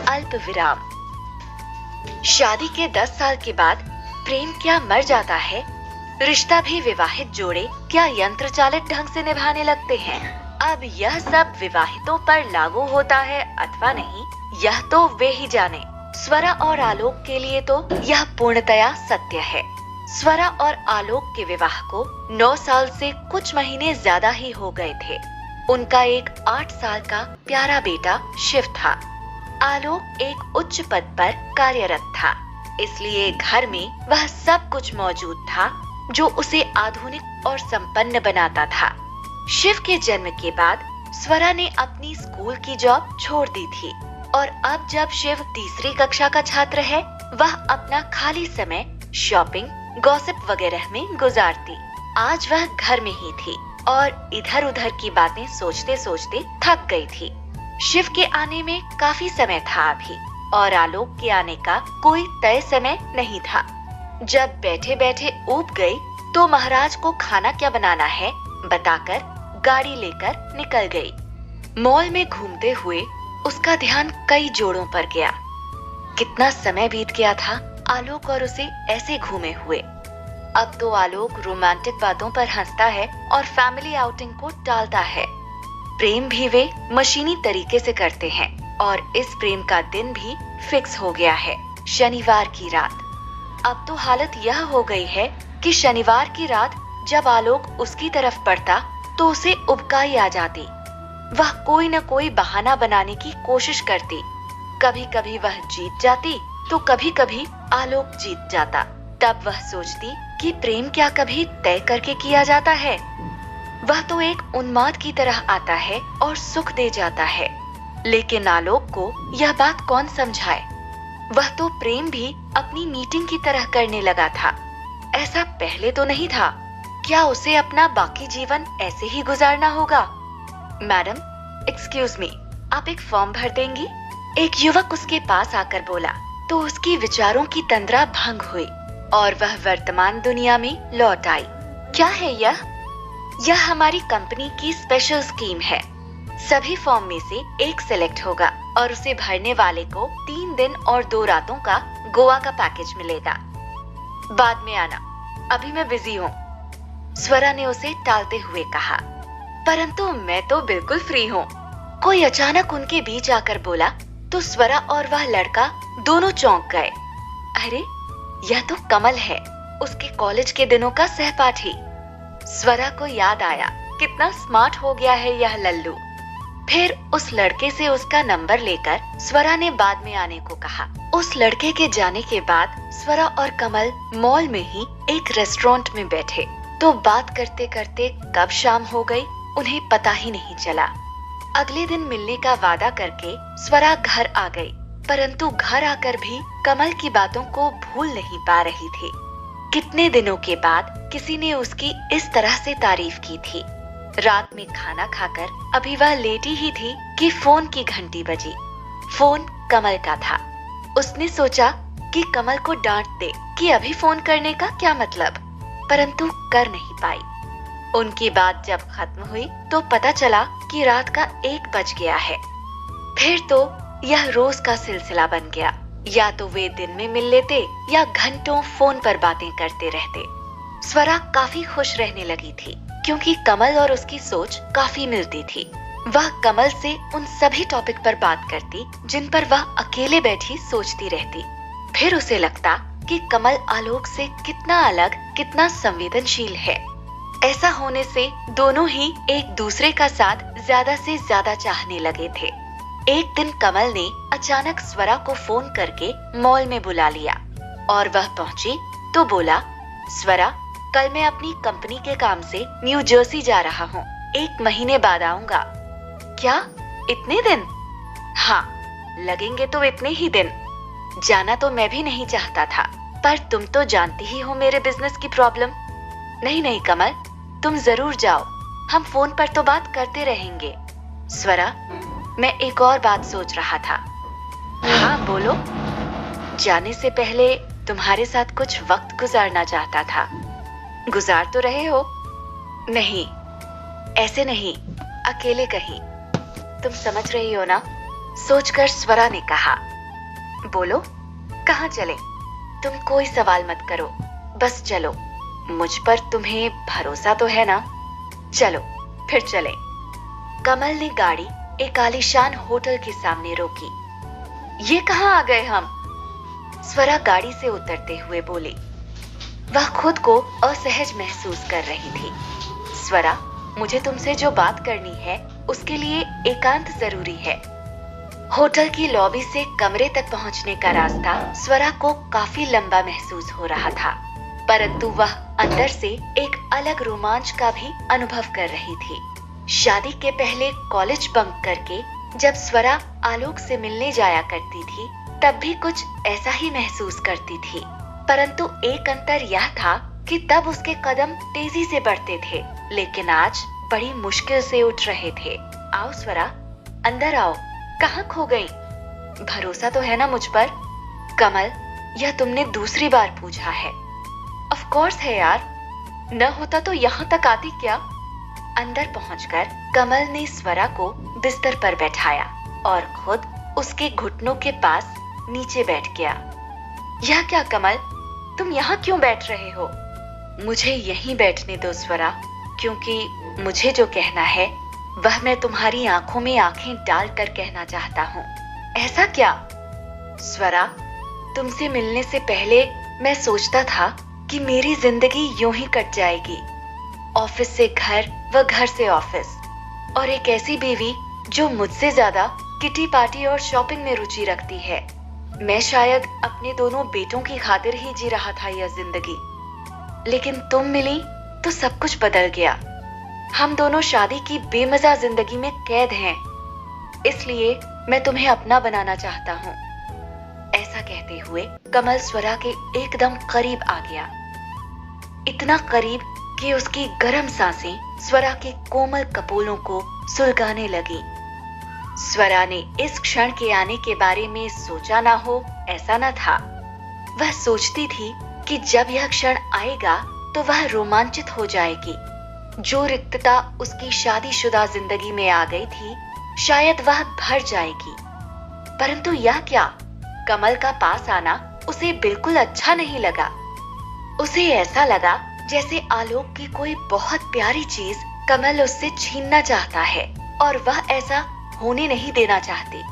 अल्प विराम। शादी के 10 साल के बाद प्रेम क्या मर जाता है? रिश्ता भी विवाहित जोड़े क्या यंत्र चालित ढंग से निभाने लगते हैं? अब यह सब विवाहितों पर लागू होता है अथवा नहीं, यह तो वे ही जाने। स्वरा और आलोक के लिए तो यह पूर्णतया सत्य है। स्वरा और आलोक के विवाह को 9 साल से कुछ महीने ज्यादा ही हो गए थे। उनका एक 8 साल का प्यारा बेटा शिव था। आलोक एक उच्च पद पर कार्यरत था, इसलिए घर में वह सब कुछ मौजूद था जो उसे आधुनिक और संपन्न बनाता था। शिव के जन्म के बाद स्वरा ने अपनी स्कूल की जॉब छोड़ दी थी और अब जब शिव तीसरी कक्षा का छात्र है, वह अपना खाली समय शॉपिंग, गॉसिप वगैरह में गुजारती। आज वह घर में ही थी और इधर उधर की बातें सोचते सोचते थक गई थी। शिव के आने में काफी समय था अभी और आलोक के आने का कोई तय समय नहीं था। जब बैठे बैठे ऊब गई तो महाराज को खाना क्या बनाना है बताकर गाड़ी लेकर निकल गई। मॉल में घूमते हुए उसका ध्यान कई जोड़ों पर गया। कितना समय बीत गया था आलोक और उसे ऐसे घूमे हुए। अब तो आलोक रोमांटिक बातों पर हंसता है और फैमिली आउटिंग को टालता है। प्रेम भी वे मशीनी तरीके से करते हैं और इस प्रेम का दिन भी फिक्स हो गया है, शनिवार की रात। अब तो हालत यह हो गई है कि शनिवार की रात जब आलोक उसकी तरफ पड़ता तो उसे उबकाई आ जाती। वह कोई न कोई बहाना बनाने की कोशिश करती। कभी कभी वह जीत जाती तो कभी कभी आलोक जीत जाता। तब वह सोचती कि प्रेम क्या कभी तय करके किया जाता है? वह तो एक उन्माद की तरह आता है और सुख दे जाता है। लेकिन आलोक को यह बात कौन समझाए? वह तो प्रेम भी अपनी मीटिंग की तरह करने लगा था। ऐसा पहले तो नहीं था। क्या उसे अपना बाकी जीवन ऐसे ही गुजारना होगा? मैडम, एक्सक्यूज मी, आप एक फॉर्म भर देंगी? एक युवक उसके पास आकर बोला तो उसकी विचारों की तंद्रा भंग हुई और वह वर्तमान दुनिया में लौट आई। क्या है यह? यह हमारी कंपनी की स्पेशल स्कीम है। सभी फॉर्म में से एक सिलेक्ट होगा और उसे भरने वाले को 3 दिन और 2 रातों का गोवा का पैकेज मिलेगा। बाद में आना, अभी मैं बिजी हूँ। स्वरा ने उसे टालते हुए कहा। परंतु मैं तो बिल्कुल फ्री हूँ। कोई अचानक उनके बीच आकर बोला तो स्वरा और वह लड़का दोनों चौंक गए। अरे, यह तो कमल है, उसके कॉलेज के दिनों का सहपाठी। स्वरा को याद आया कितना स्मार्ट हो गया है यह लल्लू। फिर उस लड़के से उसका नंबर लेकर स्वरा ने बाद में आने को कहा। उस लड़के के जाने के बाद स्वरा और कमल मॉल में ही एक रेस्टोरेंट में बैठे तो बात करते करते कब शाम हो गई उन्हें पता ही नहीं चला। अगले दिन मिलने का वादा करके स्वरा घर आ गई, परंतु घर आकर भी कमल की बातों को भूल नहीं पा रही थी। कितने दिनों के बाद किसी ने उसकी इस तरह से तारीफ की थी। रात में खाना खाकर अभी वह लेटी ही थी कि फोन की घंटी बजी। फोन कमल का था। उसने सोचा कि कमल को डांट दे कि अभी फोन करने का क्या मतलब, परंतु कर नहीं पाई। उनकी बात जब खत्म हुई तो पता चला कि रात का 1 बज गया है। फिर तो यह रोज का सिलसिला बन गया। या तो वे दिन में मिल लेते या घंटों फोन पर बातें करते रहते। स्वरा काफी खुश रहने लगी थी क्योंकि कमल और उसकी सोच काफी मिलती थी। वह कमल से उन सभी टॉपिक पर बात करती जिन पर वह अकेले बैठी सोचती रहती। फिर उसे लगता कि कमल आलोक से कितना अलग, कितना संवेदनशील है। ऐसा होने से दोनों ही एक दूसरे का साथ ज्यादा से ज्यादा चाहने लगे थे। एक दिन कमल ने अचानक स्वरा को फोन करके मॉल में बुला लिया और वह पहुंची तो बोला, स्वरा, कल मैं अपनी कंपनी के काम से न्यू जर्सी जा रहा हूँ। 1 महीने बाद आऊंगा। क्या, इतने दिन? हाँ, लगेंगे तो इतने ही दिन। जाना तो मैं भी नहीं चाहता था, पर तुम तो जानती ही हो मेरे बिजनेस की प्रॉब्लम। नहीं नहीं कमल, तुम जरूर जाओ, हम फोन पर तो बात करते रहेंगे। स्वरा, मैं एक और बात सोच रहा था। हाँ बोलो। जाने से पहले तुम्हारे साथ कुछ वक्त गुजारना चाहता था। गुजार तो रहे हो? नहीं, ऐसे नहीं, अकेले कहीं। तुम समझ रही हो ना? सोचकर स्वरा ने कहा। बोलो, कहाँ चले? तुम कोई सवाल मत करो, बस चलो। मुझ पर तुम्हें भरोसा तो है ना? चलो फिर चले। कमल ने गाड़ी एक आलीशान होटल के सामने रोकी। ये कहाँ आ गए हम? स्वरा गाड़ी से उतरते हुए बोली। वह खुद को असहज महसूस कर रही थी। स्वरा, मुझे तुमसे जो बात करनी है उसके लिए एकांत जरूरी है। होटल की लॉबी से कमरे तक पहुंचने का रास्ता स्वरा को काफी लंबा महसूस हो रहा था, परंतु वह अंदर से एक अलग रोमांच का भी अनुभव कर रही थी। शादी के पहले कॉलेज बंक करके जब स्वरा आलोक से मिलने जाया करती थी, तब भी कुछ ऐसा ही महसूस करती थी, परंतु एक अंतर यह था कि तब उसके कदम तेजी से बढ़ते थे, लेकिन आज बड़ी मुश्किल से उठ रहे थे। आओ स्वरा, अंदर आओ। कहाँ खो गई? भरोसा तो है ना मुझ पर? कमल, यह तुमने दूसरी बार पूछा है। ऑफ कोर्स है यार, न होता तो यहाँ तक आती क्या? अंदर पहुंचकर कमल ने स्वरा को बिस्तर पर बैठाया और खुद उसके घुटनों के पास नीचे बैठ गया। यह क्या कमल, तुम यहाँ क्यों बैठ रहे हो? मुझे यहीं बैठने दो स्वरा, क्योंकि मुझे जो कहना है वह मैं तुम्हारी आंखों में आंखें डालकर कहना चाहता हूँ। ऐसा क्या? स्वरा, तुमसे मिलने से पहले मैं सोचता था कि मेरी जिंदगी यूं ही कट जाएगी, ऑफिस से घर व घर से ऑफिस, और एक ऐसी बीवी जो मुझसे ज्यादा किटी पार्टी और शॉपिंग में रुचि रखती है। मैं शायद अपने दोनों बेटों की खातिर ही जी रहा था यह जिंदगी, लेकिन तुम मिली तो सब कुछ बदल गया। हम दोनों शादी की बेमजा जिंदगी में कैद हैं, इसलिए मैं तुम्हें अपना बनाना चाहता हूँ। ऐसा कहते हुए कमल स्वरा के एकदम करीब आ गया, इतना करीब कि उसकी गर्म सांसें स्वरा के कोमल कपोलों को सुलगाने लगी। स्वरा ने इस क्षण के आने के बारे में सोचा ना हो, ऐसा न था। वह सोचती थी कि जब यह क्षण आएगा तो वह रोमांचित हो जाएगी। जो रिक्तता उसकी शादीशुदा जिंदगी में आ गई थी, शायद वह भर जाएगी। परंतु यह क्या, कमल का पास आना उसे बिल्कुल अच्छा नहीं लगा। उसे ऐसा लगा जैसे आलोक की कोई बहुत प्यारी चीज कमल उससे छीनना चाहता है और वह ऐसा होने नहीं देना चाहती।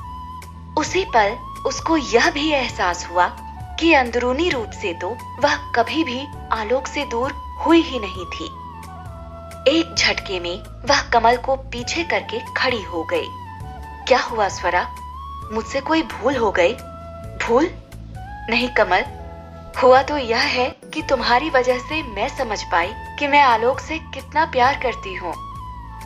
उसी पल उसको यह भी एहसास हुआ कि अंदरूनी रूप से तो वह कभी भी आलोक से दूर हुई ही नहीं थी। एक झटके में वह कमल को पीछे करके खड़ी हो गई। क्या हुआ स्वरा, मुझसे कोई भूल हो गई? भूल नहीं कमल, हुआ तो यह है कि तुम्हारी वजह से मैं समझ पाई कि मैं आलोक से कितना प्यार करती हूँ।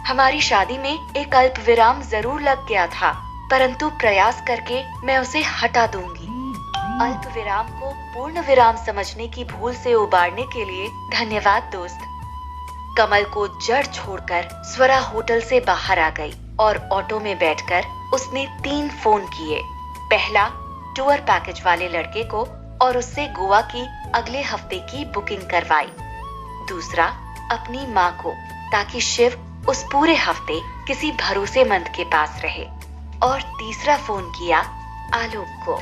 हमारी शादी में एक अल्प विराम जरूर लग गया था, परंतु प्रयास करके मैं उसे हटा दूंगी। अल्प विराम को पूर्ण विराम समझने की भूल से उबारने के लिए धन्यवाद दोस्त। कमल को जड़ छोड़कर स्वरा होटल से बाहर आ गई और ऑटो में बैठकर उसने 3 फोन किए। पहला टूर पैकेज वाले लड़के को और उससे गोवा की अगले हफ्ते की बुकिंग करवाई। दूसरा अपनी माँ को, ताकि शिव उस पूरे हफ्ते किसी भरोसेमंद के पास रहे। और तीसरा फोन किया आलोक को।